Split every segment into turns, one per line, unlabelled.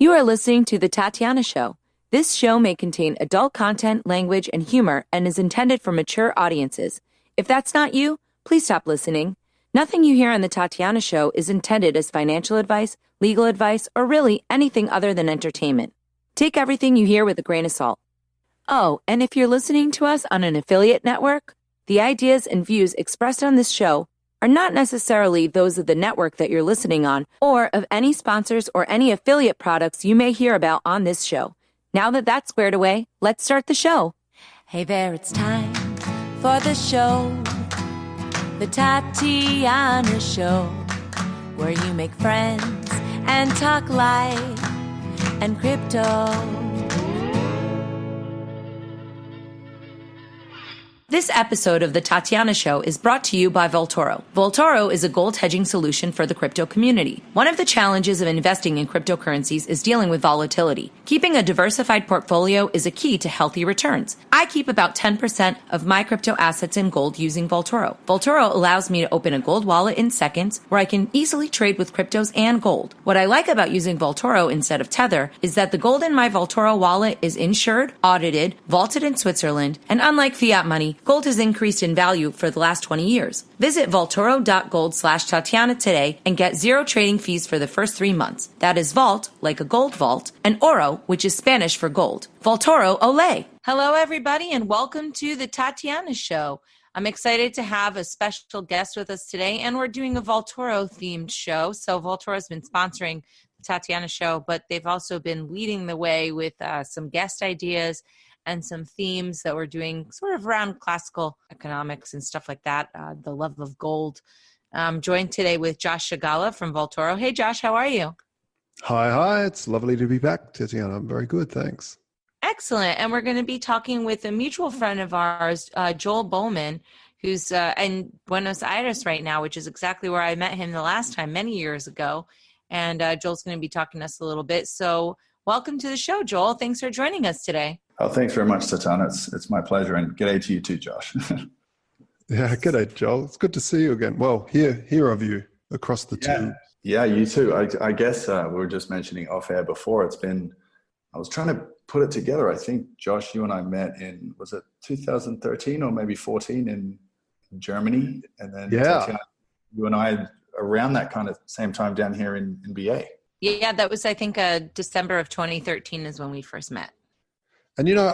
You are listening to The Tatiana Show. This show may contain adult content, language, and humor and is intended for mature audiences. If that's not you, please stop listening. Nothing you hear on The Tatiana Show is intended as financial advice, legal advice, or really anything other than entertainment. Take everything you hear with a grain of salt. Oh, and if you're listening to us on an affiliate network, the ideas and views expressed on this show are not necessarily those of the network that you're listening on or of any sponsors or any affiliate products you may hear about on this show. Now that that's squared away, let's start the show. Hey there, it's time for the show, The Tatiana Show, where you make friends and talk life and crypto. This episode of The Tatiana Show is brought to you by Vaultoro. Vaultoro is a gold hedging solution for the crypto community. One of the challenges of investing in cryptocurrencies is dealing with volatility. Keeping a diversified portfolio is a key to healthy returns. I keep about 10% of my crypto assets in gold using Vaultoro. Vaultoro allows me to open a gold wallet in seconds where I can easily trade with cryptos and gold. What I like about using Vaultoro instead of Tether is that the gold in my Vaultoro wallet is insured, audited, vaulted in Switzerland, and unlike fiat money, gold has increased in value for the last 20 years. Visit vaultoro.gold/Tatiana today and get zero trading fees for the first 3 months. That is vault, like a gold vault, and oro, which is Spanish for gold. Vaultoro, ole! Hello, everybody, and welcome to the Tatiana Show. I'm excited to have a special guest with us today, and we're doing a Vaultoro-themed show. So Vaultoro has been sponsoring the Tatiana Show, but they've also been leading the way with some guest ideas and some themes that we're doing sort of around classical economics and stuff like that, the love of gold. I'm joined today with Josh Shigala from Vaultoro. Hey, Josh, how are you?
Hi. It's lovely to be back, Tatiana. I'm very good, thanks.
Excellent. And we're going to be talking with a mutual friend of ours, Joel Bowman, who's in Buenos Aires right now, which is exactly where I met him the last time, many years ago. And Joel's going to be talking to us a little bit. So welcome to the show, Joel. Thanks for joining us today.
Oh, thanks very much, Tatiana. It's my pleasure, and g'day to you too, Josh.
Yeah, g'day, Joel. It's good to see you again. Well, hear of you across the tube.
Yeah, you too. I guess we were just mentioning off air before. I was trying to put it together. I think, Josh, you and I met in, was it 2013 or maybe 14 in Germany? And then Tatiana, you and I around that kind of same time down here in BA.
Yeah, that was, I think, December of 2013 is when we first met.
And, you know,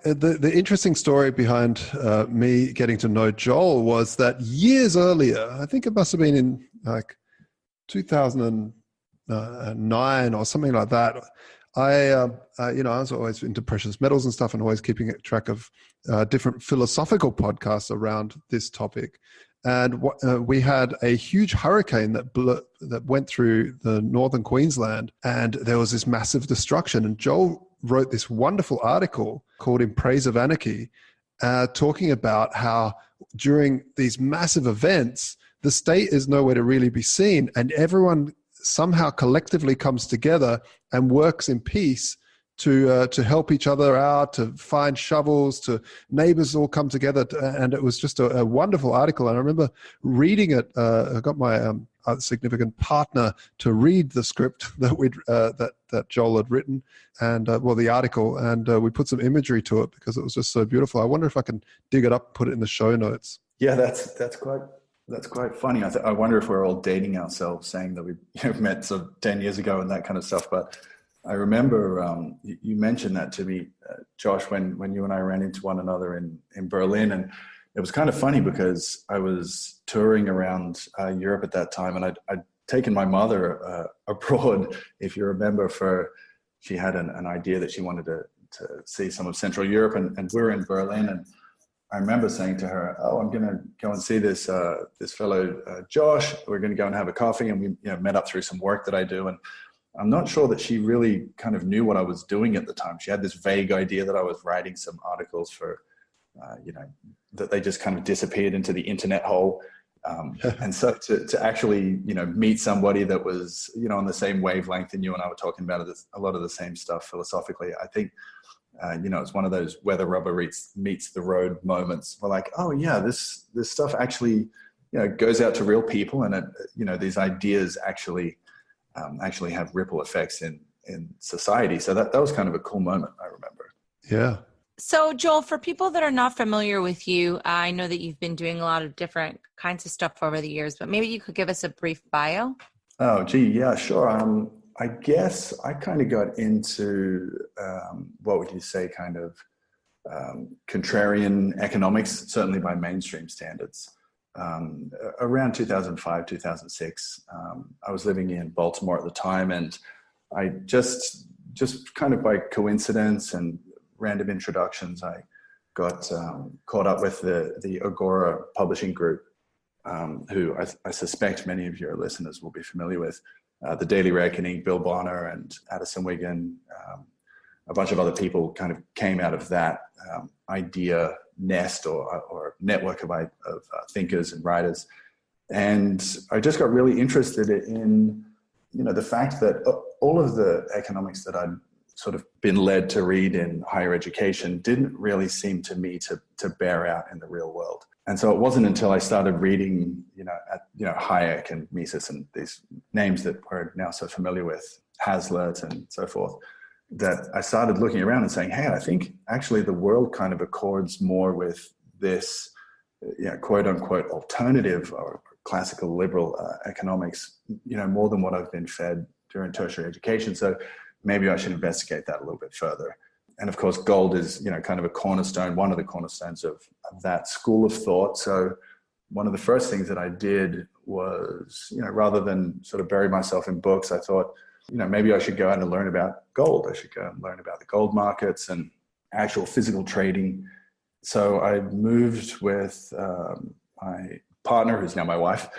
the interesting story behind me getting to know Joel was that years earlier, I think it must have been in like 2009 or something like that, I was always into precious metals and stuff and always keeping track of different philosophical podcasts around this topic. And we had a huge hurricane that went through the northern Queensland, and there was this massive destruction. And Joel wrote this wonderful article called In Praise of Anarchy, talking about how during these massive events, the state is nowhere to really be seen, and everyone somehow collectively comes together and works in peace to help each other out, to find shovels, to neighbors all come together. And it was just a wonderful article. And I remember reading it. I got my significant partner to read the script that that Joel had written, and the article, and we put some imagery to it because it was just so beautiful. I wonder if I can dig it up and put it in the show notes.
Yeah, that's quite funny. I wonder if we're all dating ourselves, saying that we met 10 years ago and that kind of stuff. But I remember you mentioned that to me, Josh, when you and I ran into one another in Berlin. And it was kind of funny because I was touring around Europe at that time, and I'd taken my mother abroad, if you remember, she had an idea that she wanted to see some of Central Europe, and we were in Berlin. And I remember saying to her, I'm going to go and see this fellow, Josh. We're going to go and have a coffee. And we met up through some work that I do. And I'm not sure that she really kind of knew what I was doing at the time. She had this vague idea that I was writing some articles for, that they just kind of disappeared into the internet hole. And so to actually, meet somebody that was, on the same wavelength, and you and I were talking about a lot of the same stuff philosophically, I think, it's one of those where the rubber meets the road moments. We're like, oh yeah, this stuff actually, goes out to real people, and these ideas actually have ripple effects in in society. So that was kind of a cool moment, I remember.
Yeah.
So, Joel, for people that are not familiar with you, I know that you've been doing a lot of different kinds of stuff over the years, but maybe you could give us a brief bio.
Oh, gee, yeah, sure. I guess I kind of got into, what would you say, kind of contrarian economics, certainly by mainstream standards. Around 2005, 2006, I was living in Baltimore at the time, and I just kind of by coincidence and random introductions, I got caught up with the Agora publishing group, who I suspect many of your listeners will be familiar with. The Daily Reckoning, Bill Bonner and Addison Wiggin, a bunch of other people kind of came out of that idea nest or network of thinkers and writers. And I just got really interested in, the fact that all of the economics that I'd sort of been led to read in higher education didn't really seem to me to bear out in the real world. And so it wasn't until I started reading, Hayek and Mises and these names that we're now so familiar with, Hazlitt and so forth, that I started looking around and saying, hey, I think actually the world kind of accords more with this, quote unquote, alternative or classical liberal economics, more than what I've been fed during tertiary education. So maybe I should investigate that a little bit further. And of course, gold is, kind of a cornerstone, one of the cornerstones of that school of thought. So one of the first things that I did was, rather than sort of bury myself in books, I thought, maybe I should go out and learn about gold. I should go and learn about the gold markets and actual physical trading. So I moved with my partner, who's now my wife,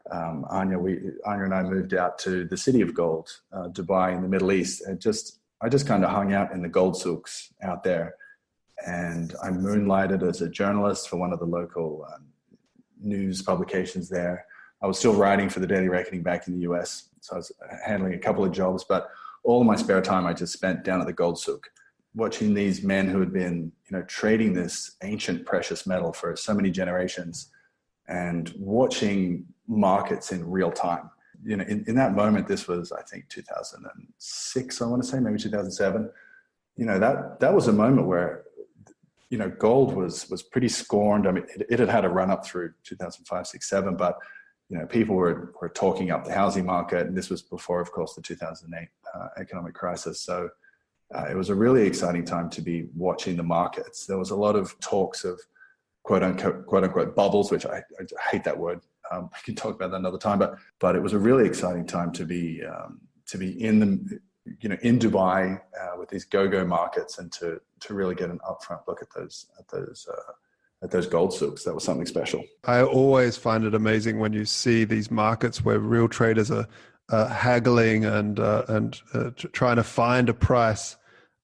Anya. Anya and I moved out to the city of gold, Dubai in the Middle East. And I just kind of hung out in the gold souks out there. And I moonlighted as a journalist for one of the local news publications there. I was still writing for the Daily Reckoning back in the US. So I was handling a couple of jobs, but all of my spare time I just spent down at the gold souk, watching these men who had been, trading this ancient precious metal for so many generations and watching markets in real time. In that moment, this was, I think, 2006, I want to say, maybe 2007. That was a moment where, gold was pretty scorned. I mean, it had a run up through 2005, 6, 7, but people were talking up the housing market, and this was before, of course, the 2008 economic crisis. So it was a really exciting time to be watching the markets. There was a lot of talks of quote unquote bubbles, which I hate that word. We can talk about that another time, but it was a really exciting time to be in the in Dubai with these go-go markets and to really get an upfront look at those gold souks. That was something special.
I always find it amazing when you see these markets where real traders are haggling and trying to find a price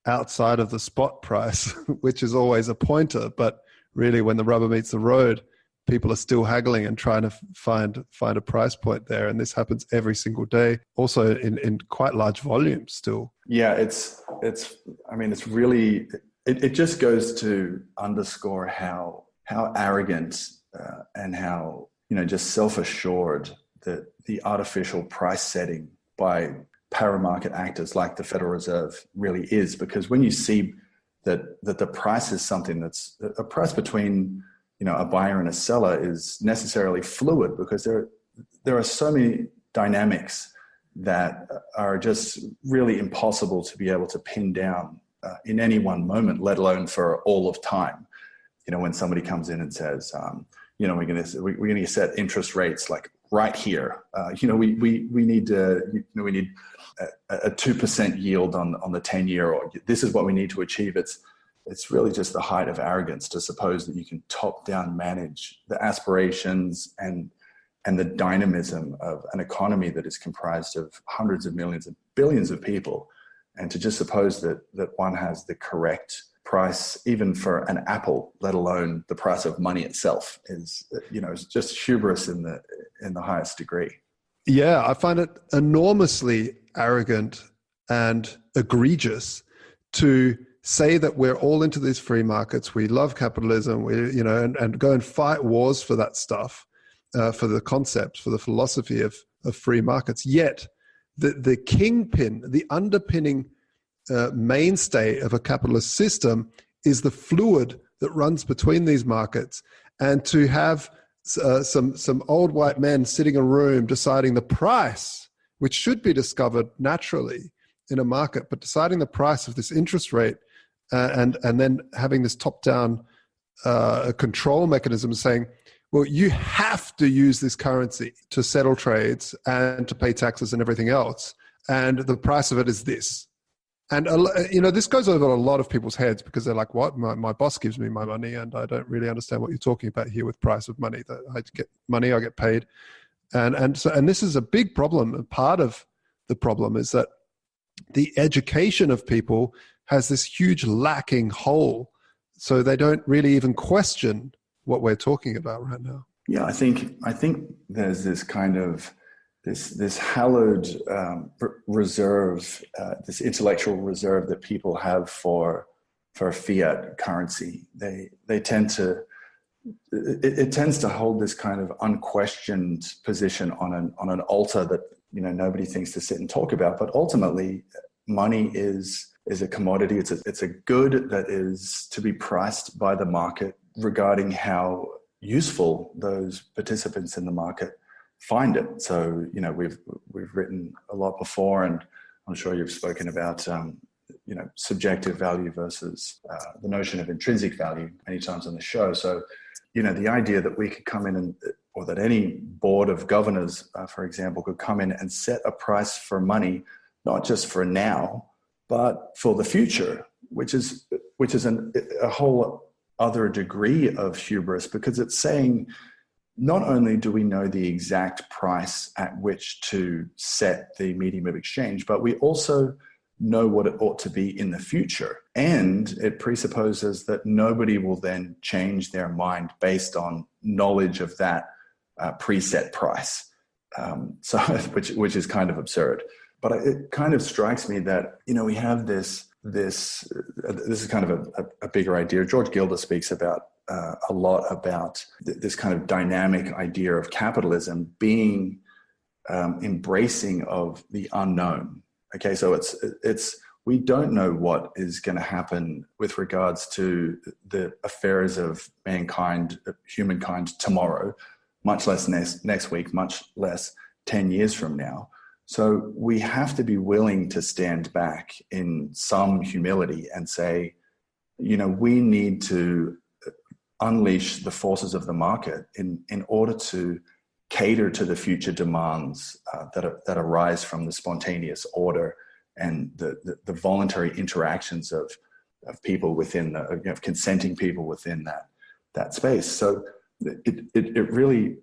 outside of the spot price, which is always a pointer. But really, when the rubber meets the road, people are still haggling and trying to find a price point there. And this happens every single day, also in quite large volumes still.
Yeah, it's really, it just goes to underscore how arrogant and how, just self-assured that the artificial price setting by paramarket actors like the Federal Reserve really is. Because when you see that the price is something that's a price between, a buyer and a seller is necessarily fluid, because there are so many dynamics that are just really impossible to be able to pin down in any one moment, let alone for all of time. When somebody comes in and says, we're going to set interest rates like right here. We need a 2% yield on the 10-year, or this is what we need to achieve. It's really just the height of arrogance to suppose that you can top-down manage the aspirations and the dynamism of an economy that is comprised of hundreds of millions and billions of people, and to just suppose that one has the correct price even for an apple, let alone the price of money itself, is just hubris in the highest degree.
Yeah, I find it enormously arrogant and egregious to say that we're all into these free markets, we love capitalism, and go and fight wars for that stuff, for the concepts, for the philosophy of free markets. Yet the kingpin, the underpinning mainstay of a capitalist system is the fluid that runs between these markets. And to have some old white men sitting in a room deciding the price, which should be discovered naturally in a market, but deciding the price of this interest rate and then having this top-down control mechanism saying, well, you have to use this currency to settle trades and to pay taxes and everything else. And the price of it is this. And, this goes over a lot of people's heads because they're like, what? My boss gives me my money and I don't really understand what you're talking about here with price of money. That I get money, I get paid. And this is a big problem. And part of the problem is that the education of people has this huge lacking hole. So they don't really even question what we're talking about right now.
Yeah, I think there's this kind of this hallowed reserve, this intellectual reserve that people have for fiat currency. They tend to it tends to hold this kind of unquestioned position on an altar that nobody thinks to sit and talk about. But ultimately, money is a commodity. It's a good that is to be priced by the market regarding how useful those participants in the market find it. So, we've written a lot before, and I'm sure you've spoken about, subjective value versus the notion of intrinsic value many times on the show. So, the idea that we could come in or that any board of governors, for example, could come in and set a price for money, not just for now, but for the future, which is a whole other degree of hubris, because it's saying, not only do we know the exact price at which to set the medium of exchange, but we also know what it ought to be in the future. And it presupposes that nobody will then change their mind based on knowledge of that preset price. Which is kind of absurd. But it kind of strikes me that, we have this is kind of a bigger idea. George Gilder speaks about a lot about this kind of dynamic idea of capitalism being embracing of the unknown. Okay, so it's we don't know what is going to happen with regards to the affairs of mankind, humankind tomorrow, much less next week, much less 10 years from now. So we have to be willing to stand back in some humility and say, we need to unleash the forces of the market in order to cater to the future demands that arise from the spontaneous order and the voluntary interactions of people within of consenting people within that space. So it really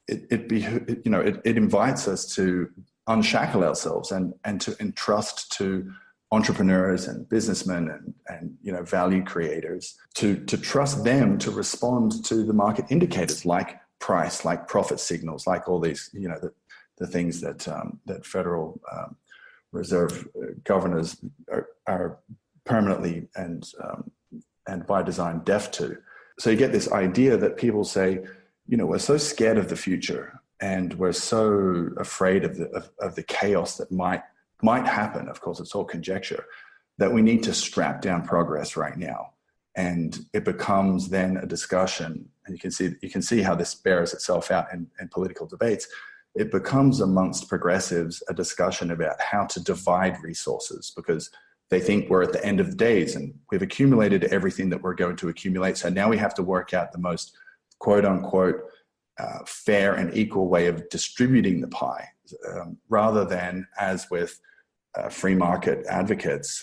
invites us to unshackle ourselves and to entrust to entrepreneurs and businessmen and value creators to trust them to respond to the market indicators like price, like profit signals, like all these the things that Federal Reserve governors are permanently and by design deaf to. So you get this idea that people say, we're so scared of the future and we're so afraid of the chaos that might happen. Of course, it's all conjecture, that we need to strap down progress right now. And it becomes then a discussion, and you can see how this bears itself out in political debates. It becomes amongst progressives a discussion about how to divide resources, because they think we're at the end of the days and we've accumulated everything that we're going to accumulate. So now we have to work out the most quote unquote fair and equal way of distributing the pie, rather than, as with free market advocates,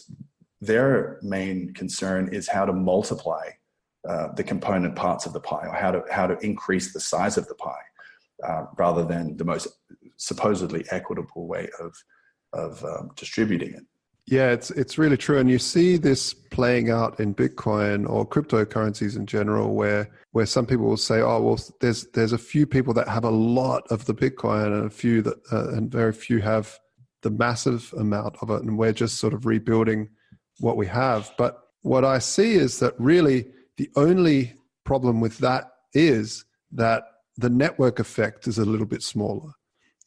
their main concern is how to multiply the component parts of the pie, or how to increase the size of the pie, rather than the most supposedly equitable way of distributing it.
Yeah, it's really true. And you see this playing out in Bitcoin or cryptocurrencies in general, where some people will say, oh, well, there's a few people that have a lot of the Bitcoin and a few that and very few have the massive amount of it. And we're just sort of rebuilding what we have. But what I see is that really the only problem with that is that the network effect is a little bit smaller.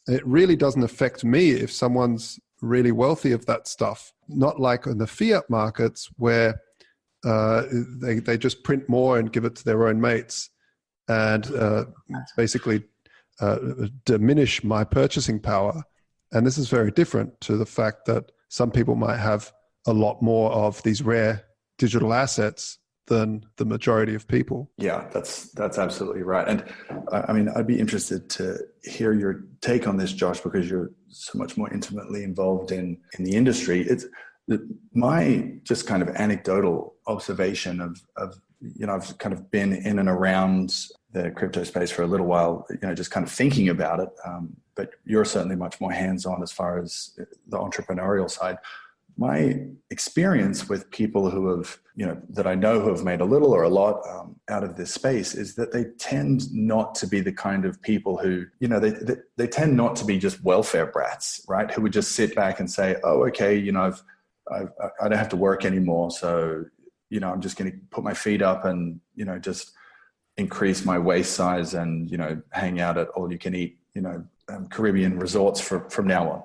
It really doesn't affect me if someone's really wealthy of that stuff. Not like in the fiat markets where they just print more and give it to their own mates and basically diminish my purchasing power. And this is very different to the fact that some people might have a lot more of these rare digital assets than the majority of people.
Yeah, that's absolutely right. And I mean, I'd be interested to hear your take on this, Josh, because you're so much more intimately involved in the industry. It's my just kind of anecdotal observation of I've kind of been in and around the crypto space for a little while, just kind of thinking about it. But you're certainly much more hands-on as far as the entrepreneurial side. My experience with people who have, that I know who have made a little or a lot out of this space is that they tend not to be the kind of people who, they tend not to be just welfare brats, right? Who would just sit back and say, oh, okay, I don't have to work anymore. So, I'm just going to put my feet up and, just increase my waist size and, hang out at all you can eat, Caribbean resorts from now on.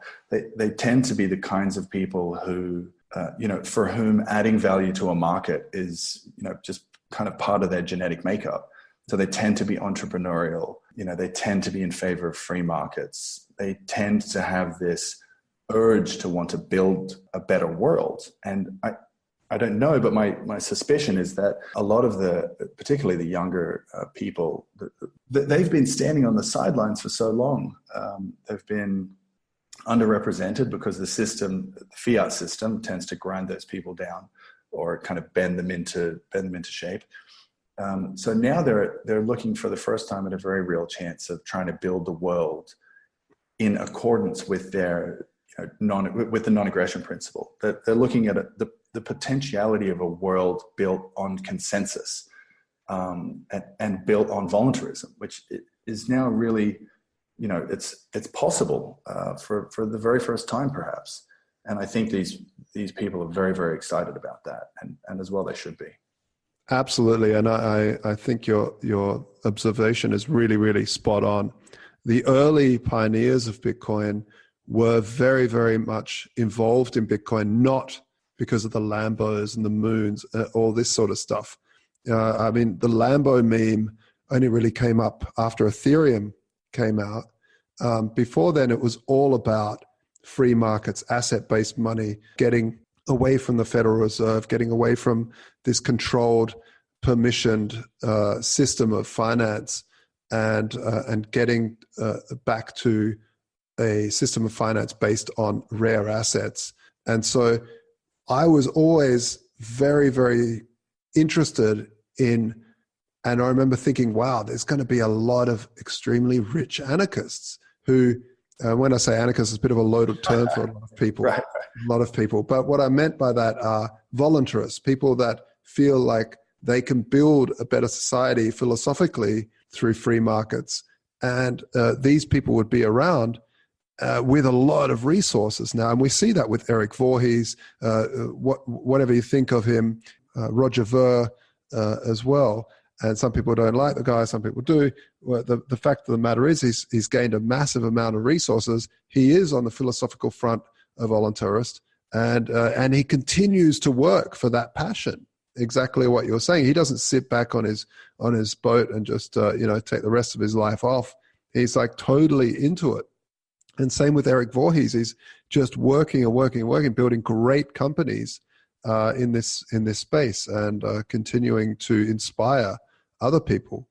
They tend to be the kinds of people who, for whom adding value to a market is, just kind of part of their genetic makeup. So they tend to be entrepreneurial. They tend to be in favor of free markets. They tend to have this urge to want to build a better world. And I don't know, but my suspicion is that a lot of particularly the younger people, they've been standing on the sidelines for so long. They've been underrepresented because the fiat system tends to grind those people down or kind of bend them into shape. So now they're looking for the first time at a very real chance of trying to build the world in accordance with their with the non-aggression principle. That they're looking at the potentiality of a world built on consensus and built on voluntarism, which is now really, it's possible for the very first time, perhaps. And I think these people are very, very excited about that, and as well they should be.
Absolutely, and I think your observation is really, really spot on. The early pioneers of Bitcoin were very, very much involved in Bitcoin, not because of the Lambos and the moons, all this sort of stuff. I mean, the Lambo meme only really came up after Ethereum came out. Before then, it was all about free markets, asset-based money, getting away from the Federal Reserve, getting away from this controlled, permissioned system of finance, and getting back to a system of finance based on rare assets. And so I was always very, very interested in, and I remember thinking, wow, there's going to be a lot of extremely rich anarchists who, when I say anarchists, it's a bit of a loaded term for a lot of people,
Right.
a lot of people. But what I meant by that are voluntarists, people that feel like they can build a better society philosophically through free markets. And these people would be around with a lot of resources now. And we see that with Eric Voorhees, whatever you think of him, Roger Ver as well. And some people don't like the guy, some people do. Well, the fact of the matter is he's gained a massive amount of resources. He is on the philosophical front a voluntarist, and he continues to work for that passion. Exactly what you're saying. He doesn't sit back on his boat and just take the rest of his life off. He's like totally into it. And same with Eric Voorhees. He's just working, building great companies in this space and continuing to inspire other people.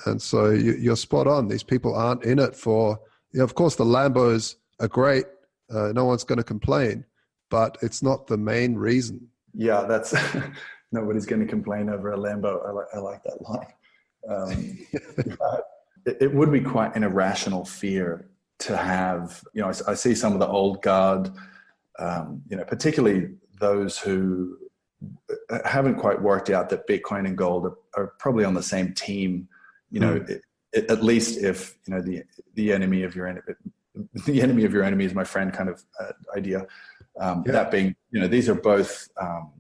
And so you're spot on. These people aren't in it for, of course, the Lambos are great. No one's going to complain, but it's not the main reason.
Yeah, that's nobody's going to complain over a Lambo. I like that line. It would be quite an irrational fear to have, I see some of the old guard, particularly those who haven't quite worked out that Bitcoin and gold are probably on the same team. At least if the enemy of your enemy is my friend kind of idea. That being, these are both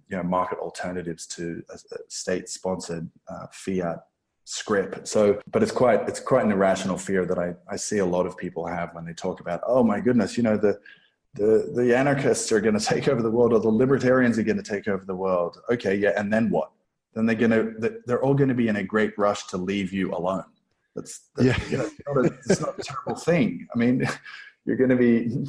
market alternatives to a state-sponsored fiat script. So, but it's quite an irrational fear that I see a lot of people have when they talk about, oh my goodness, the anarchists are going to take over the world, or the libertarians are going to take over the world. Okay, yeah, and then what? Then they're all going to be in a great rush to leave you alone. That's
yeah.
It's not a terrible thing. I mean, you're going to be,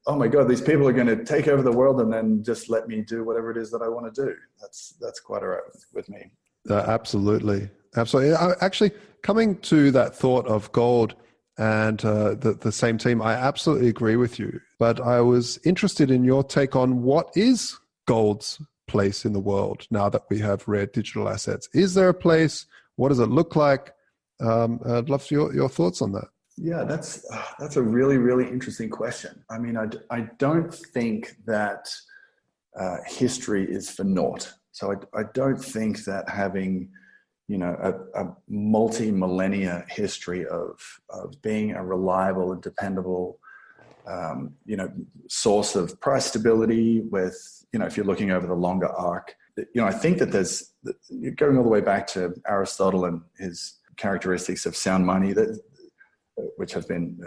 oh my God, these people are going to take over the world and then just let me do whatever it is that I want to do. That's quite all right with me.
Absolutely. Actually, coming to that thought of gold and the same team, I absolutely agree with you. But I was interested in your take on what is gold's place in the world now that we have rare digital assets. Is there a place? What does it look like? I'd love your thoughts on that.
Yeah, that's a really, really interesting question. I mean, I don't think that history is for naught. So I don't think that having, a multi-millennia history of being a reliable and dependable, source of price stability with, if you're looking over the longer arc, I think that there's, going all the way back to Aristotle and his characteristics of sound money, which have been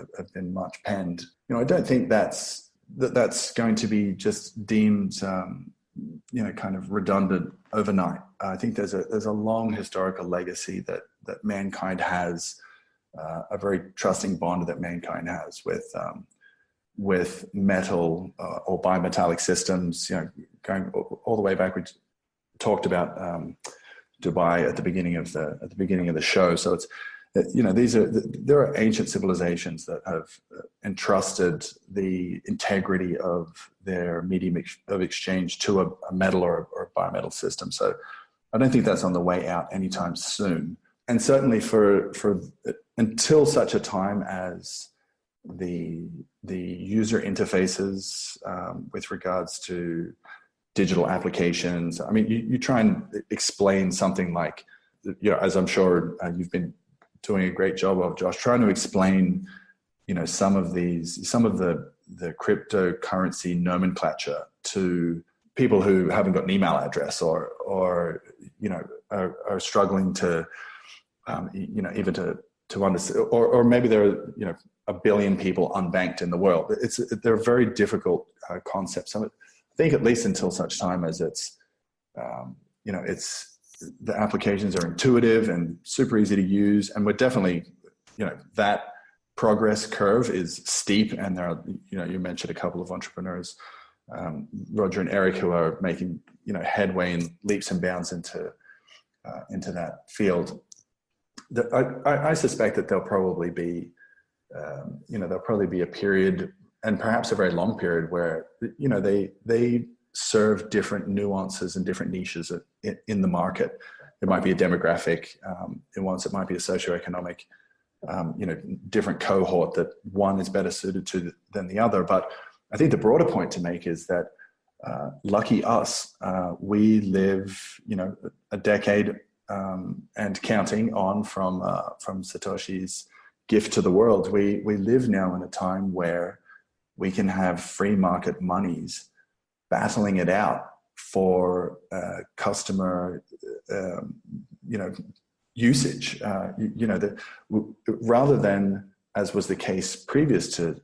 much penned. I don't think that's going to be just deemed, kind of redundant overnight. I think there's a long historical legacy that mankind has, a very trusting bond that mankind has with metal or bimetallic systems. Going all the way back, we talked about Dubai at the beginning of the show. So it's, there are ancient civilizations that have entrusted the integrity of their medium of exchange to a metal or a bimetal system. So I don't think that's on the way out anytime soon. And certainly for until such a time as the user interfaces with regards to digital applications. I mean, you try and explain something like, as I'm sure you've been doing a great job of, Josh, trying to explain, some of the cryptocurrency nomenclature to people who haven't got an email address or are struggling to, even to understand, or maybe there are, a billion people unbanked in the world. They're very difficult concepts. I think at least until such time as it's the applications are intuitive and super easy to use. And we're definitely, that progress curve is steep. And there are, you mentioned a couple of entrepreneurs, Roger and Eric, who are making, headway and leaps and bounds into that field. I suspect that there'll probably be, a period, and perhaps a very long period, where, they serve different nuances and different niches in the market. It might be a demographic, it might be a socioeconomic, different cohort that one is better suited to than the other. But I think the broader point to make is that lucky us, we live, a decade and counting on from Satoshi's gift to the world. We live now in a time where we can have free market monies battling it out for customer, usage. Rather than, as was the case previous to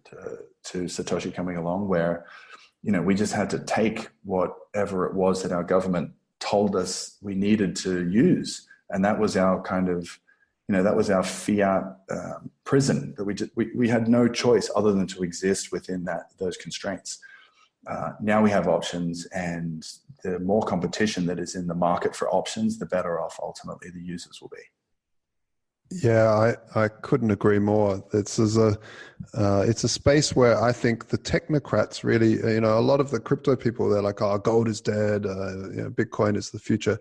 Satoshi coming along, where we just had to take whatever it was that our government told us we needed to use, and that was our kind of, that was our fiat prison. That we had no choice other than to exist within those constraints. Now we have options, and the more competition that is in the market for options, the better off ultimately the users will be.
Yeah, I couldn't agree more. It's a space where I think the technocrats really, a lot of the crypto people, they're like, oh, gold is dead, Bitcoin is the future.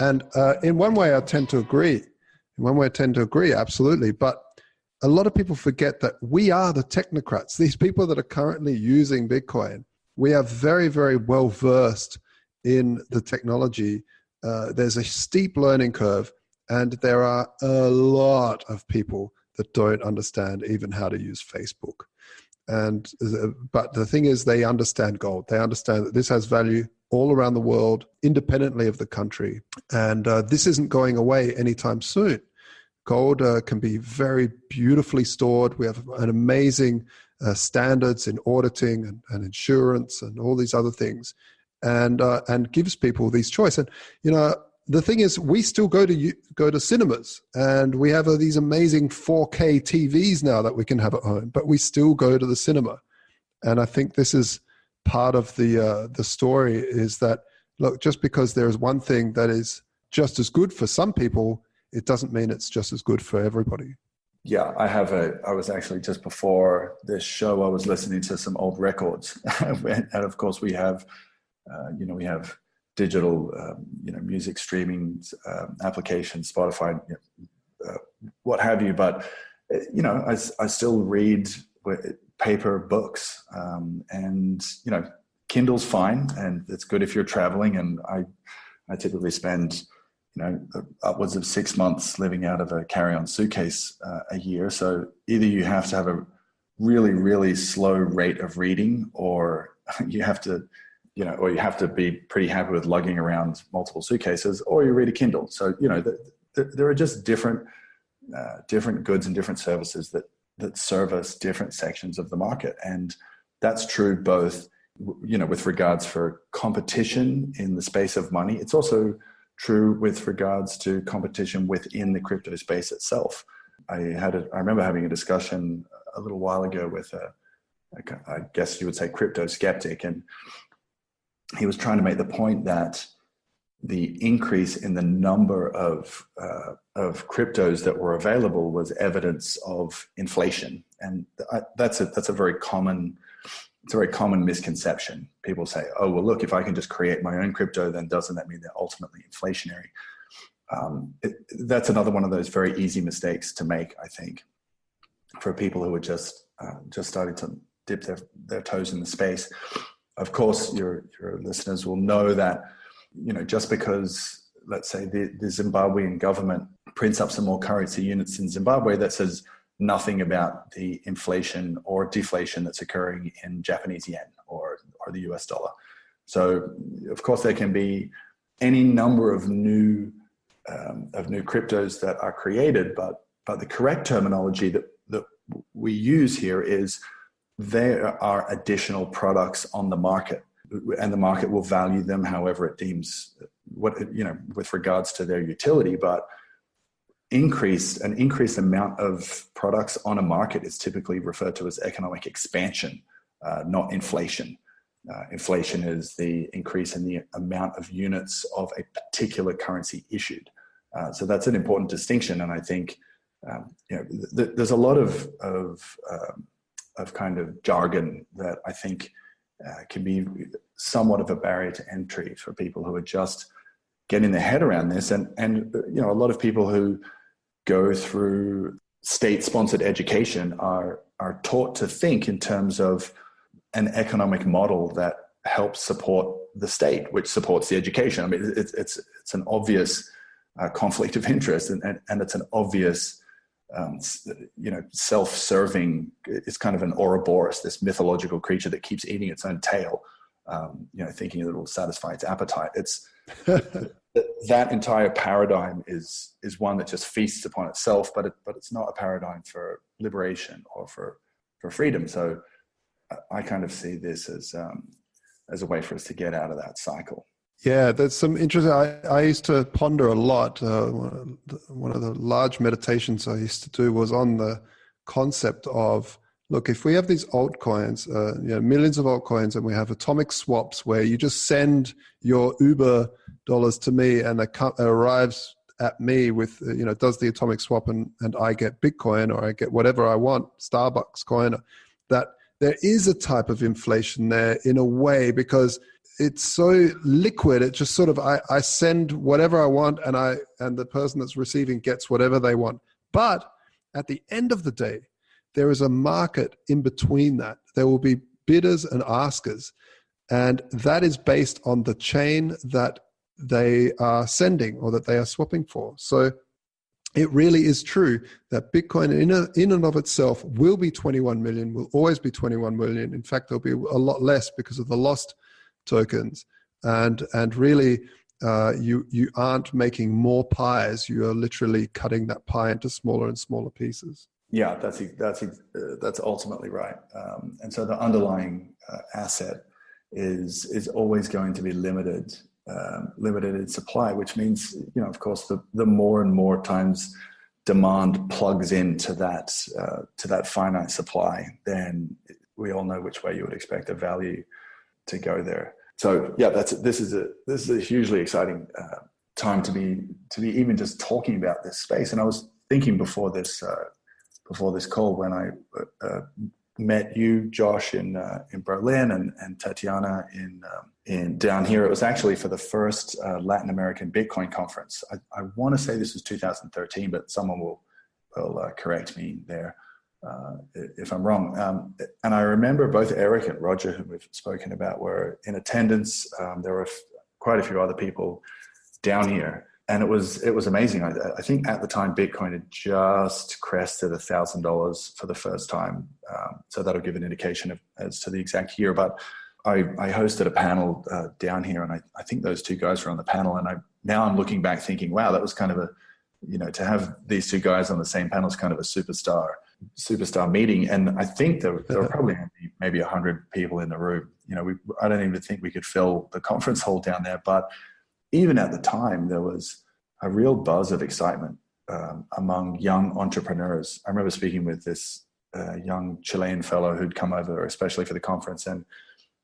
And in one way, I tend to agree. Absolutely. But a lot of people forget that we are the technocrats. These people that are currently using Bitcoin, we are very, very well versed in the technology. There's a steep learning curve, and there are a lot of people that don't understand even how to use Facebook. But the thing is, they understand gold. They understand that this has value. all around the world, independently of the country. And this isn't going away anytime soon. Gold can be very beautifully stored. We have an amazing standards in auditing and insurance and all these other things, and gives people these choice. And the thing is, we still go to cinemas, and we have these amazing 4K TVs now that we can have at home, but we still go to the cinema. And I think this is part of the story, is that, look, just because there is one thing that is just as good for some people, it doesn't mean it's just as good for everybody.
Yeah, I was actually, just before this show, I was listening to some old records. And of course we have, we have digital, music streaming applications, Spotify, what have you. But, I still read paper books, and, Kindle's fine, and it's good if you're traveling. And I typically spend, upwards of 6 months living out of a carry-on suitcase a year. So either you have to have a really, really slow rate of reading, or you have to, or you have to be pretty happy with lugging around multiple suitcases, or you read a Kindle. So, there are just different goods and different services that service different sections of the market. And that's true both, with regards for competition in the space of money. It's also true with regards to competition within the crypto space itself. I remember having a discussion a little while ago with I guess you would say crypto skeptic, and he was trying to make the point that the increase in the number of cryptos that were available was evidence of inflation, and that's a very common. It's a very common misconception. People say, oh, well, look, if I can just create my own crypto, then doesn't that mean they're ultimately inflationary? That's another one of those very easy mistakes to make, I think, for people who are just starting to dip their toes in the space. Of course, your listeners will know that, just because, let's say, the Zimbabwean government prints up some more currency units in Zimbabwe, that says nothing about the inflation or deflation that's occurring in Japanese yen or the US dollar. So, of course, there can be any number of new cryptos that are created, but the correct terminology that we use here is there are additional products on the market, and the market will value them however it deems with regards to their utility. But an increased amount of products on a market is typically referred to as economic expansion, not inflation. Inflation is the increase in the amount of units of a particular currency issued. So that's an important distinction, and I think there's a lot of kind of jargon that I think can be somewhat of a barrier to entry for people who are just getting their head around this, and a lot of people who go through state-sponsored education are taught to think in terms of an economic model that helps support the state, which supports the education. I mean, it's an obvious conflict of interest, and it's an obvious, self-serving. It's kind of an Ouroboros, this mythological creature that keeps eating its own tail, thinking that it will satisfy its appetite. It's that entire paradigm is one that just feasts upon itself, but it's not a paradigm for liberation or for freedom. So I kind of see this as a way for us to get out of that cycle.
Yeah, there's some interesting. I used to ponder a lot. One of the large meditations I used to do was on the concept of, look, if we have these altcoins, millions of altcoins, and we have atomic swaps where you just send your Uber dollars to me and it arrives at me with, does the atomic swap and I get Bitcoin or I get whatever I want, Starbucks coin, that there is a type of inflation there in a way because it's so liquid. It just sort of, I send whatever I want and the person that's receiving gets whatever they want. But at the end of the day, there is a market in between that. There will be bidders and askers, and that is based on the chain that they are sending or that they are swapping for. So it really is true that Bitcoin in and of itself will be 21 million, will always be 21 million. In fact, there'll be a lot less because of the lost tokens. and really you aren't making more pies. You are literally cutting that pie into smaller and smaller pieces.
Yeah, that's ultimately right. And so the underlying asset is always going to be limited in supply, which means, of course, the more and more times demand plugs into that finite supply, then we all know which way you would expect the value to go there. So yeah, this is a hugely exciting time to be even just talking about this space. And I was thinking before this call, when I met you, Josh, in Berlin, and Tatiana in down here, it was actually for the first Latin American Bitcoin conference. I want to say this was 2013, but someone will correct me there if I'm wrong. And I remember both Eric and Roger, who we've spoken about, were in attendance. There were quite a few other people down here. And it was amazing. I think at the time Bitcoin had just crested $1,000 for the first time, so that'll give an indication as to the exact year. But I hosted a panel down here, and I think those two guys were on the panel. And now I'm looking back thinking, wow, that was kind of to have these two guys on the same panel is kind of a superstar meeting. And I think there were probably maybe 100 people in the room. I don't even think we could fill the conference hall down there, but even at the time, there was a real buzz of excitement among young entrepreneurs. I remember speaking with this young Chilean fellow who'd come over especially for the conference, and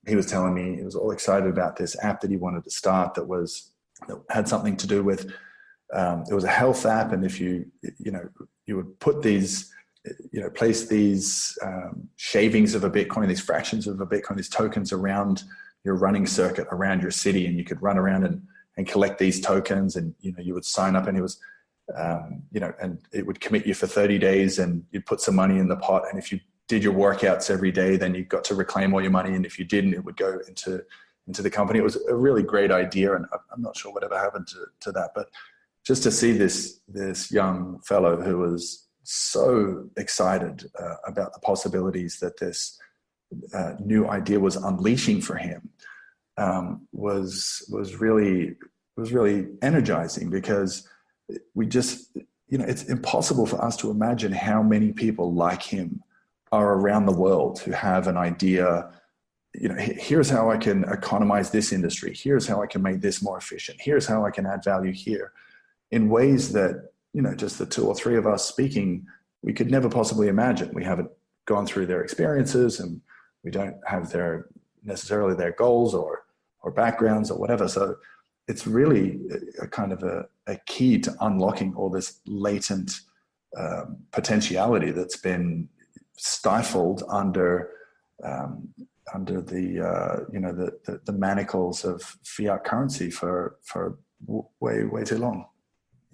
he was telling me he was all excited about this app that he wanted to start that had something to do with, it was a health app, and if you would put these, place these shavings of a Bitcoin, these fractions of a Bitcoin, these tokens around your running circuit around your city, and you could run around and collect these tokens, and you would sign up, and it was and it would commit you for 30 days, and you'd put some money in the pot, and if you did your workouts every day, then you got to reclaim all your money, and if you didn't, it would go into the company. It was a really great idea, and I'm not sure whatever happened to that, but just to see this young fellow who was so excited about the possibilities that this new idea was unleashing for him was really energizing, because we just, it's impossible for us to imagine how many people like him are around the world who have an idea. Here's how I can economize this industry. Here's how I can make this more efficient. Here's how I can add value here, in ways that, just the two or three of us speaking, we could never possibly imagine. We haven't gone through their experiences, and we don't have necessarily their goals or backgrounds or whatever. So it's really a kind of a key to unlocking all this latent potentiality that's been stifled under the manacles of fiat currency for way too long.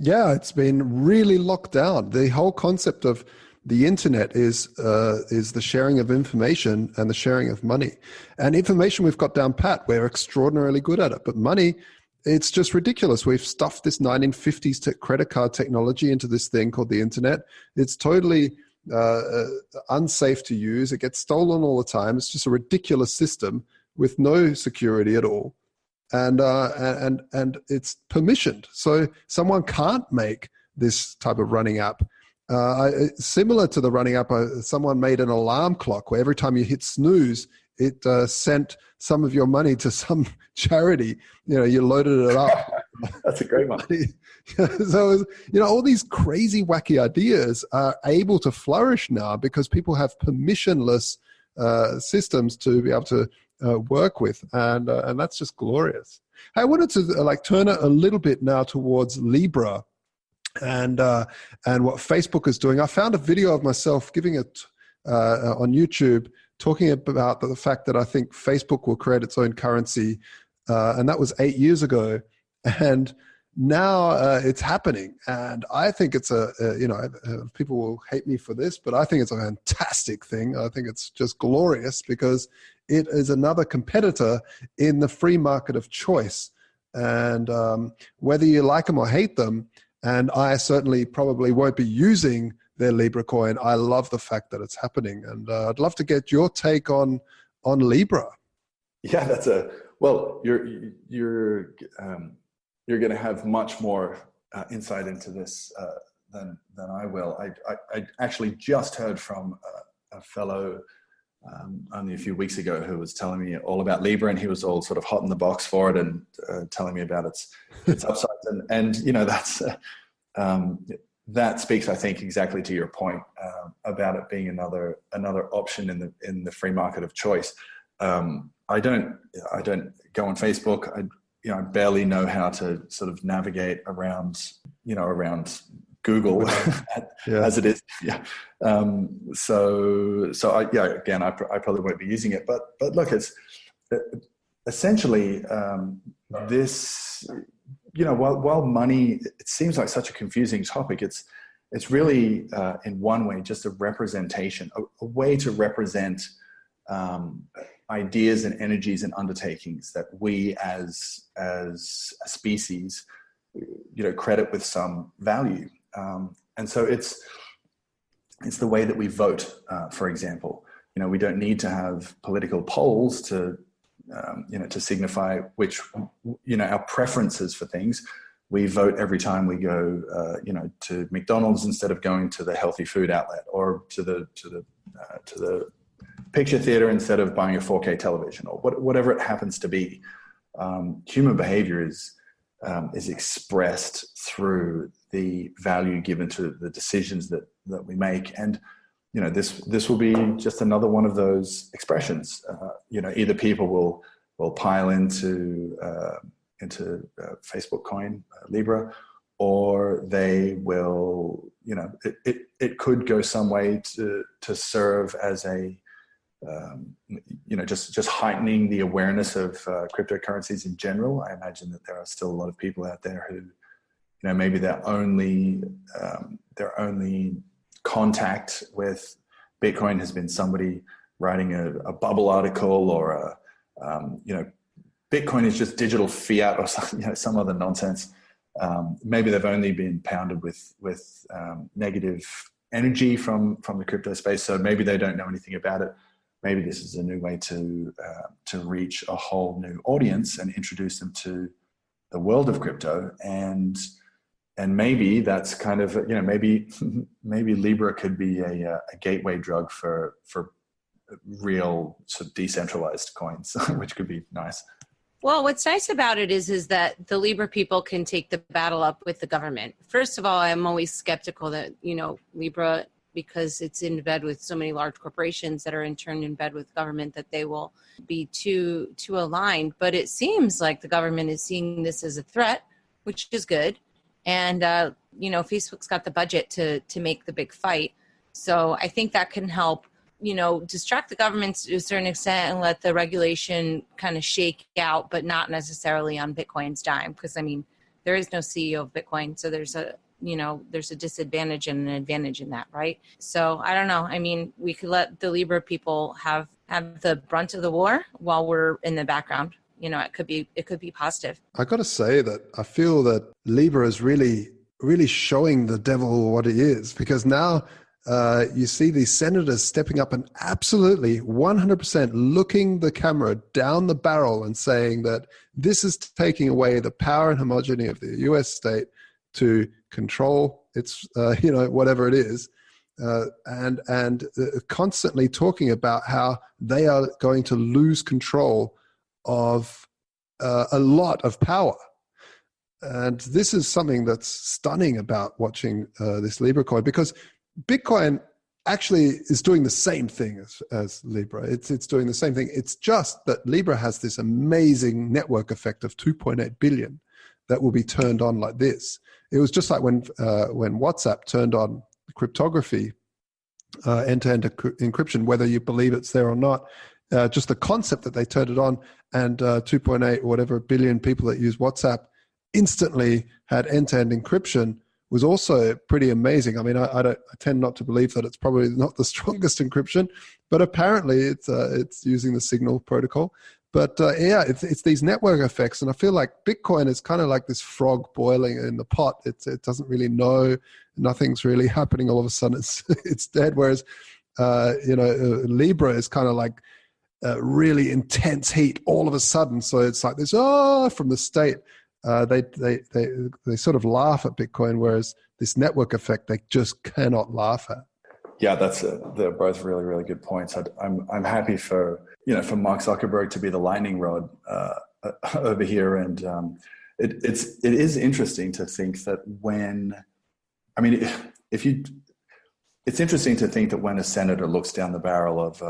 Yeah, it's been really locked down. The whole concept of the internet is the sharing of information and the sharing of money. And information we've got down pat. We're extraordinarily good at it. But money, it's just ridiculous. We've stuffed this 1950s credit card technology into this thing called the internet. It's totally unsafe to use. It gets stolen all the time. It's just a ridiculous system with no security at all. And it's permissioned. So someone can't make this type of running app. Similar to the running app, someone made an alarm clock where every time you hit snooze, it sent some of your money to some charity. You loaded it up.
That's a great one.
So, all these crazy, wacky ideas are able to flourish now because people have permissionless systems to be able to work with, and that's just glorious. I wanted to turn it a little bit now towards Libra and what Facebook is doing. I found a video of myself giving it on YouTube, talking about the fact that I think Facebook will create its own currency, and that was 8 years ago, and now it's happening. And I think it's people will hate me for this, but I think it's a fantastic thing. I think it's just glorious because it is another competitor in the free market of choice. And whether you like them or hate them, and I certainly probably won't be using their Libra coin, I love the fact that it's happening. And I'd love to get your take on Libra.
Yeah, that's Well, you're going to have much more insight into this than I will. I actually just heard from a fellow only a few weeks ago who was telling me all about Libra, and he was all sort of hot in the box for it and telling me about its upsides. And you know, that's that speaks, I think, exactly to your point about it being another option in the free market of choice. I don't go on Facebook. I barely know how to sort of navigate around Google as it is. Yeah. So again, I probably won't be using it, but look, it's essentially this, while money, it seems like such a confusing topic. It's really in one way, just a representation, a way to represent ideas and energies and undertakings that we as a species, credit with some value. And so it's the way that we vote, for example. We don't need to have political polls to signify which, our preferences for things. We vote every time we go, to McDonald's instead of going to the healthy food outlet, or to the picture theater instead of buying a 4K television, or whatever it happens to be. Human behavior is expressed through the value given to the decisions that we make. And, this will be just another one of those expressions. Either people will pile into Facebook coin, Libra, or they will, it could go some way to serve as a, just heightening the awareness of cryptocurrencies in general. I imagine that there are still a lot of people out there who, maybe their only contact with Bitcoin has been somebody writing a bubble article, or Bitcoin is just digital fiat, or some other nonsense. Maybe they've only been pounded with negative energy from the crypto space, so maybe they don't know anything about it. Maybe this is a new way to reach a whole new audience and introduce them to the world of crypto. And maybe that's kind of, maybe Libra could be a gateway drug for real sort of decentralized coins, which could be nice.
Well, what's nice about it is that the Libra people can take the battle up with the government. First of all, I'm always skeptical that, Libra, because it's in bed with so many large corporations that are in turn in bed with government, that they will be too aligned. But it seems like the government is seeing this as a threat, which is good. And, Facebook's got the budget to make the big fight. So I think that can help, distract the government to a certain extent and let the regulation kind of shake out, but not necessarily on Bitcoin's dime. Because, there is no CEO of Bitcoin. So there's a disadvantage and an advantage in that, right? So I don't know. We could let the Libra people have the brunt of the war while we're in the background. It could be positive.
I got to say that I feel that Libra is really, really showing the devil what it is, because now you see these senators stepping up and absolutely 100% looking the camera down the barrel and saying that this is taking away the power and homogeneity of the US state to control its, whatever it is, and constantly talking about how they are going to lose control of a lot of power. And this is something that's stunning about watching this Libra coin, because Bitcoin actually is doing the same thing as Libra. It's doing the same thing. It's just that Libra has this amazing network effect of 2.8 billion that will be turned on like this. It was just like when WhatsApp turned on cryptography, end-to-end encryption, whether you believe it's there or not. Just the concept that they turned it on, and 2.8 whatever billion people that use WhatsApp instantly had end-to-end encryption was also pretty amazing. I tend not to believe that it's probably not the strongest encryption, but apparently it's using the Signal protocol. But it's these network effects, and I feel like Bitcoin is kind of like this frog boiling in the pot. It doesn't really know, nothing's really happening. All of a sudden, it's dead. Whereas Libra is kind of like really intense heat all of a sudden. So it's like this, from the state. They sort of laugh at Bitcoin, whereas this network effect they just cannot laugh at.
Yeah, they're both really, really good points. I'm happy for Mark Zuckerberg to be the lightning rod over here, and it is interesting to think that it's interesting to think that when a senator looks down the barrel of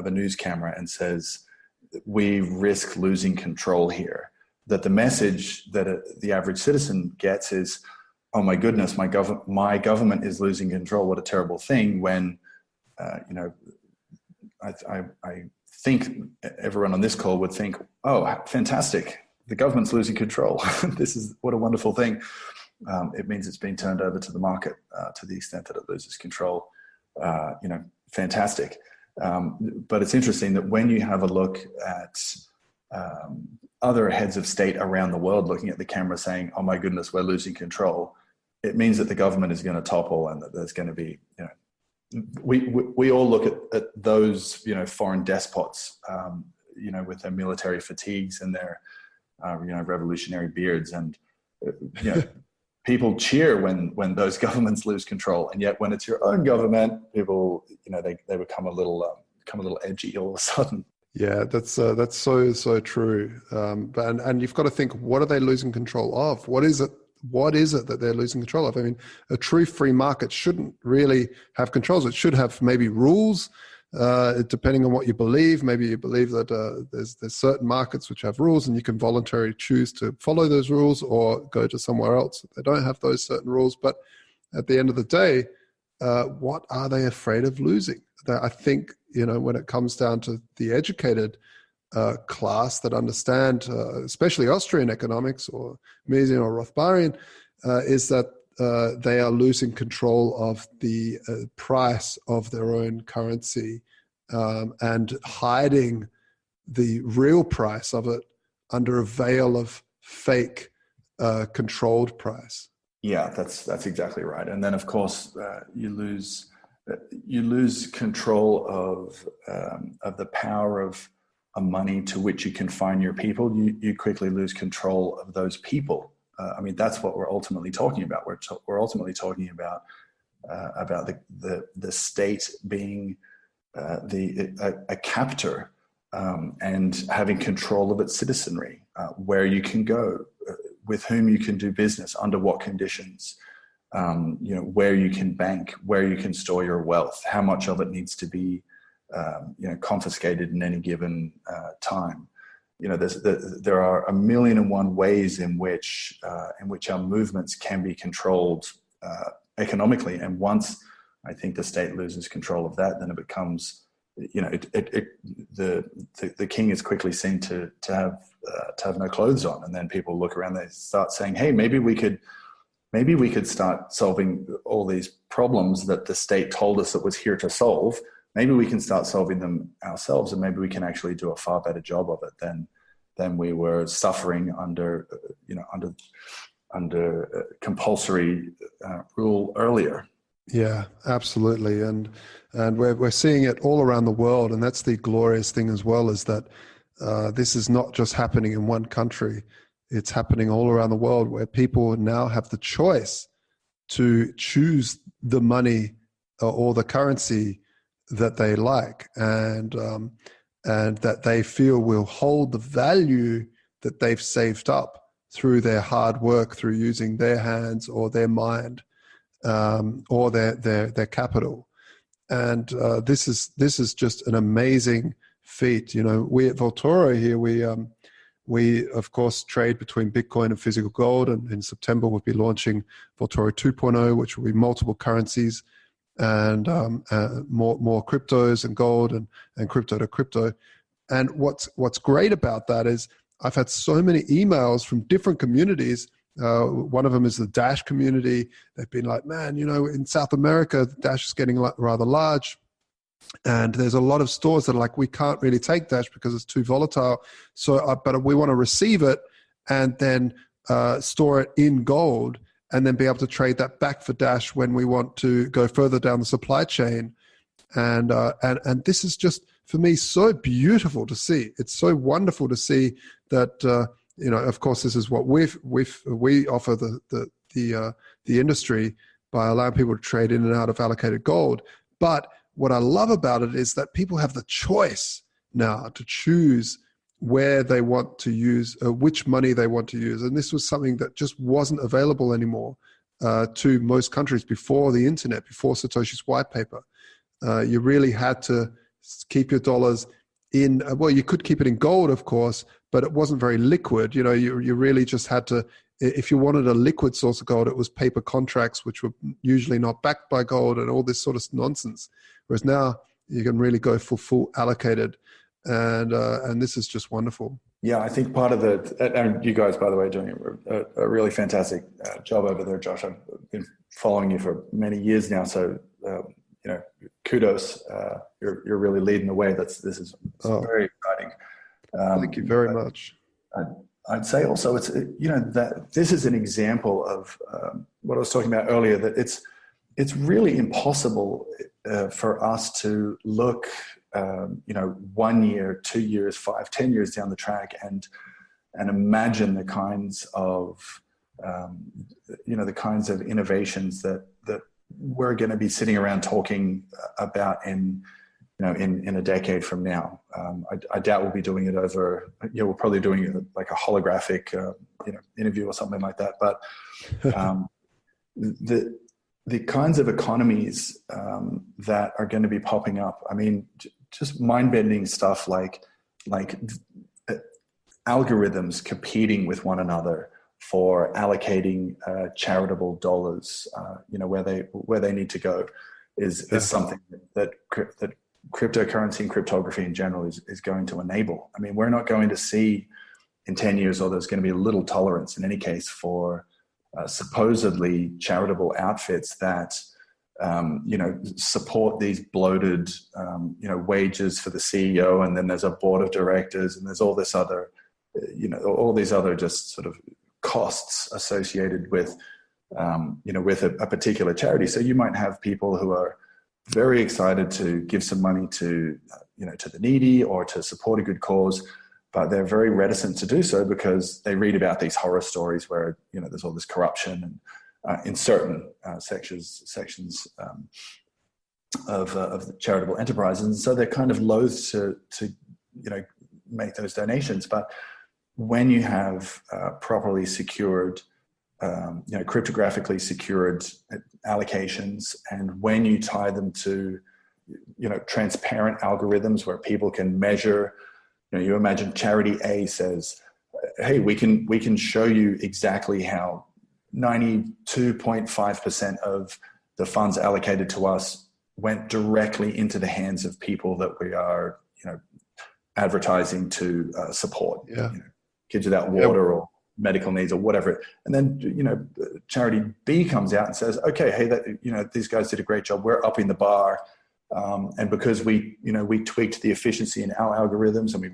a news camera and says, we risk losing control here, that the message that the average citizen gets is, oh my goodness, my government is losing control. What a terrible thing. When, I think everyone on this call would think, oh, fantastic. The government's losing control. What a wonderful thing. It means it's being turned over to the market to the extent that it loses control. Fantastic. But it's interesting that when you have a look at other heads of state around the world looking at the camera saying, oh my goodness, we're losing control, it means that the government is going to topple and that there's going to be, we all look at those, foreign despots, with their military fatigues and their, revolutionary beards, and, people cheer when those governments lose control. And yet when it's your own government, people, they become a little edgy all of a sudden.
Yeah, that's so true. And you've got to think, what are they losing control of? What is it that they're losing control of? I mean, a true free market shouldn't really have controls. It should have maybe rules, depending on what you believe. Maybe you believe that there's certain markets which have rules and you can voluntarily choose to follow those rules or go to somewhere else if they don't have those certain rules. But at the end of the day, what are they afraid of losing? I think, when it comes down to the educated class that understand, especially Austrian economics or Mises or Rothbarian, is that they are losing control of the price of their own currency and hiding the real price of it under a veil of fake controlled price.
Yeah, that's exactly right. And then, of course, you lose control of the power of a money to which you confine your people. You quickly lose control of those people. That's what we're ultimately talking about. We're ultimately talking about the state being a captor and having control of its citizenry, where you can go, with whom you can do business, under what conditions, where you can bank, where you can store your wealth, how much of it needs to be confiscated in any given time. There are 1,000,001 ways in which our movements can be controlled economically, and once I think the state loses control of that, then it becomes, the king is quickly seen to have no clothes on, and then people look around, they start saying, hey, maybe we could start solving all these problems that the state told us it was here to solve. Maybe we can start solving them ourselves, and maybe we can actually do a far better job of it than we were suffering under compulsory rule earlier.
Yeah, absolutely, and we're seeing it all around the world, and that's the glorious thing as well, is that this is not just happening in one country. It's happening all around the world, where people now have the choice to choose the money or the currency that they like, and that they feel will hold the value that they've saved up through their hard work, through using their hands or their mind, or their capital. And this is just an amazing feat. We at Vaultoro here, we of course trade between Bitcoin and physical gold, and in September we'll be launching Vaultoro 2.0, which will be multiple currencies and more cryptos and gold and crypto to crypto. And what's great about that is I've had so many emails from different communities. One of them is the Dash community. They've been like, man, in South America, the Dash is getting rather large. And there's a lot of stores that are like, we can't really take Dash because it's too volatile. So, but we want to receive it and then store it in gold, and then be able to trade that back for Dash when we want to go further down the supply chain. And this is just for me, so beautiful to see. It's so wonderful to see that, of course, this is what we offer the industry by allowing people to trade in and out of allocated gold. But what I love about it is that people have the choice now to choose where they want to use, which money they want to use. And this was something that just wasn't available anymore to most countries before the internet, before Satoshi's white paper. You really had to keep your dollars in, well, you could keep it in gold, of course, but it wasn't very liquid. You really just had to, if you wanted a liquid source of gold, it was paper contracts, which were usually not backed by gold and all this sort of nonsense. Whereas now you can really go for full allocated. And this is just wonderful.
Yeah, I think part of and you guys, by the way, are doing a really fantastic job over there, Josh. I've been following you for many years now, so kudos. You're really leading the way. This is very exciting.
Thank you very much.
I'd say also that this is an example of what I was talking about earlier. That it's really impossible for us to look 1 year, 2 years, 5, 10 years down the track and imagine the kinds of the kinds of innovations that we're going to be sitting around talking about in a decade from now. I doubt we'll be doing it over, we're probably doing it like a holographic interview or something like that. But the kinds of economies that are going to be popping up, I mean, just mind-bending stuff like algorithms competing with one another for allocating charitable dollars, where they need to go, is something that cryptocurrency and cryptography in general is going to enable. I mean, we're not going to see in 10 years, or there's going to be little tolerance in any case for supposedly charitable outfits that support these bloated wages for the CEO, and then there's a board of directors, and there's all this other all these other just sort of costs associated with with a particular charity. So you might have people who are very excited to give some money to to the needy or to support a good cause, but they're very reticent to do so because they read about these horror stories where there's all this corruption and in certain sections of the charitable enterprises, and so they're kind of loath to make those donations. But when you have properly secured, cryptographically secured allocations, and when you tie them to transparent algorithms where people can measure, you imagine charity A says, hey, we can show you exactly how 92.5% of the funds allocated to us went directly into the hands of people that we are advertising to support. Kids without water or medical needs or whatever. And then charity B comes out and says, okay, hey, these guys did a great job, we're upping the bar, and because we tweaked the efficiency in our algorithms, and we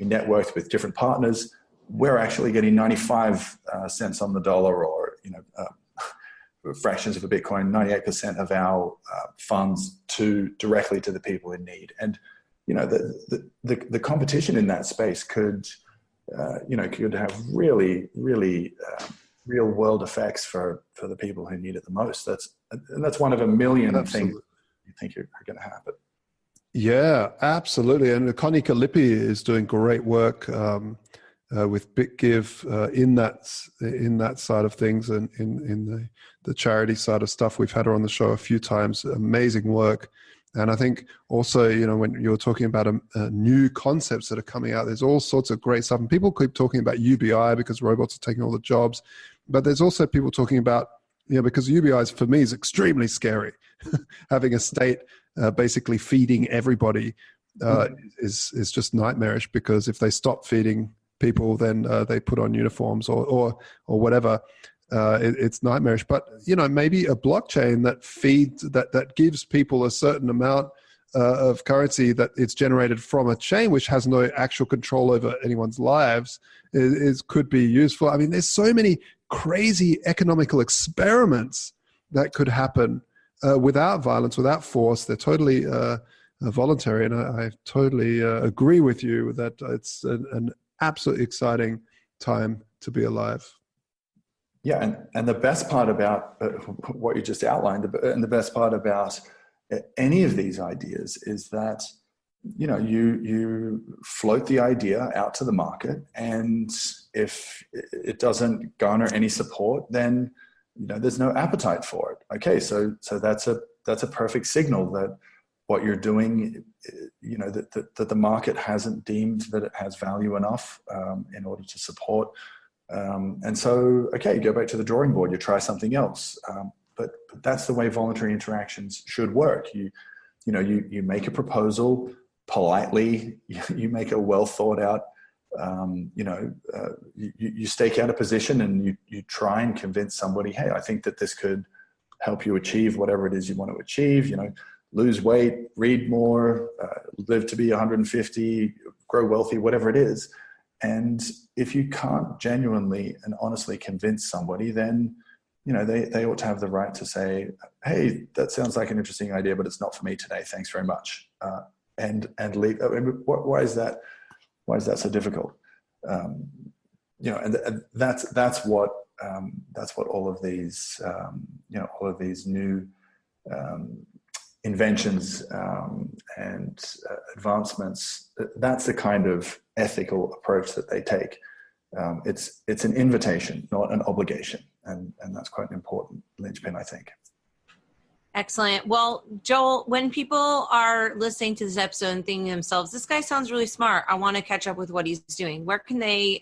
networked with different partners, we're actually getting 95 cents on the dollar, or fractions of a Bitcoin, 98% of our funds directly to the people in need. And the competition in that space could have really real world effects for the people who need it the most. That's one of a million things you think are going to happen.
Yeah, absolutely. And Connie Calippi is doing great work with BitGive in that side of things, and in the charity side of stuff. We've had her on the show a few times. Amazing work. And I think also, when you're talking about new concepts that are coming out, there's all sorts of great stuff. And people keep talking about UBI because robots are taking all the jobs. But there's also people talking about, because UBI for me is extremely scary. Having a state basically feeding everybody is just nightmarish, because if they stop feeding people, then they put on uniforms or whatever. It's nightmarish. But maybe a blockchain that feeds that gives people a certain amount of currency that it's generated from a chain which has no actual control over anyone's lives could be useful. I mean, there's so many crazy economical experiments that could happen without violence, without force. They're totally voluntary. And I totally agree with you that it's an absolutely exciting time to be alive.
Yeah, and the best part about what you just outlined, and the best part about any of these ideas is that, you know, you float the idea out to the market, and if it doesn't garner any support, then, you know, there's no appetite for it. Okay, so that's a perfect signal that what you're doing, you know, that the market hasn't deemed that it has value enough in order to support. And so, okay, go back to the drawing board, you try something else. But that's the way voluntary interactions should work. You make a proposal politely, you make a well thought out, you stake out a position, and you try and convince somebody, hey, I think that this could help you achieve whatever it is you want to achieve, you know, lose weight, read more, live to be 150, grow wealthy, whatever it is. And if you can't genuinely and honestly convince somebody, then, you know, they ought to have the right to say, hey, that sounds like an interesting idea, but it's not for me today. Thanks very much. And leave. I mean, why is that so difficult? You know, and that's what all of these, all of these new inventions and advancements, that's the kind of ethical approach that they take. It's an invitation, not an obligation. And that's quite an important linchpin, I think.
Excellent. Well, Joel, when people are listening to this episode and thinking to themselves, this guy sounds really smart, I want to catch up with what he's doing, where can they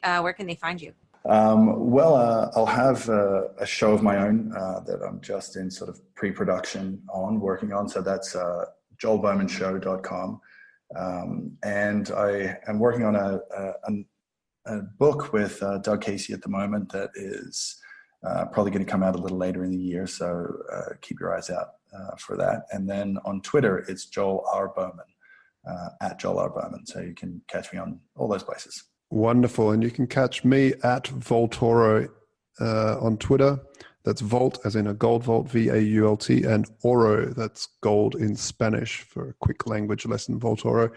find you?
I'll have a show of my own that I'm just in sort of pre-production working on. So that's joelbowmanshow.com. And I am working on a book with Doug Casey at the moment that is probably going to come out a little later in the year. So keep your eyes out for that. And then on Twitter, it's Joel R. Bowman, at Joel R. Bowman. So you can catch me on all those places.
Wonderful. And you can catch me at Vaultoro on Twitter. That's Vault as in a gold vault, Vault, and Oro, that's gold in Spanish for a quick language lesson, Vaultoro.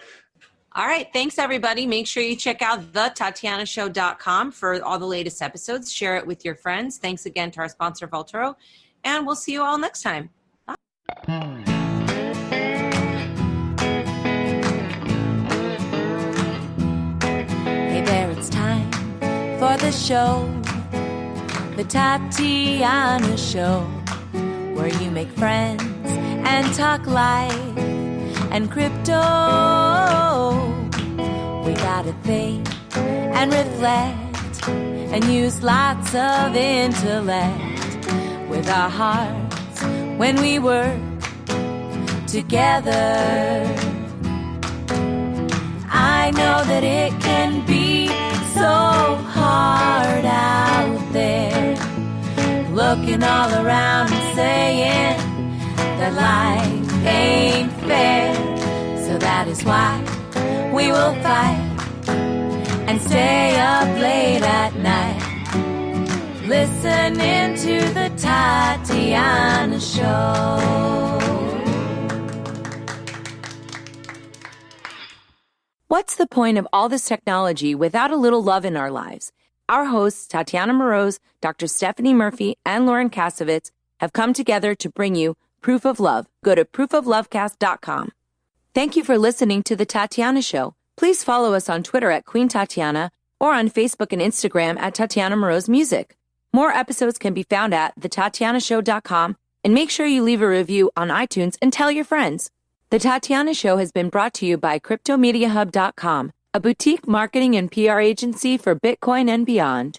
All right. Thanks, everybody. Make sure you check out thetatianashow.com for all the latest episodes. Share it with your friends. Thanks again to our sponsor, Vaultoro. And we'll see you all next time. Bye.
Hey there, it's time for the show, the Tatiana Show, where you make friends and talk life and crypto. We gotta think and reflect and use lots of intellect with our hearts when we work together. I know that it can be so hard out there, looking all around and saying that life ain't fair. So that is why we will fight and stay up late at night, listening to the Tatiana Show. What's the point of all this technology without a little love in our lives? Our hosts, Tatiana Moroz, Dr. Stephanie Murphy, and Lauren Kasovitz, have come together to bring you Proof of Love. Go to proofoflovecast.com. Thank you for listening to The Tatiana Show. Please follow us on Twitter at Queen Tatiana or on Facebook and Instagram at Tatiana Moroz Music. More episodes can be found at thetatianashow.com, and make sure you leave a review on iTunes and tell your friends. The Tatiana Show has been brought to you by CryptoMediaHub.com, a boutique marketing and PR agency for Bitcoin and beyond.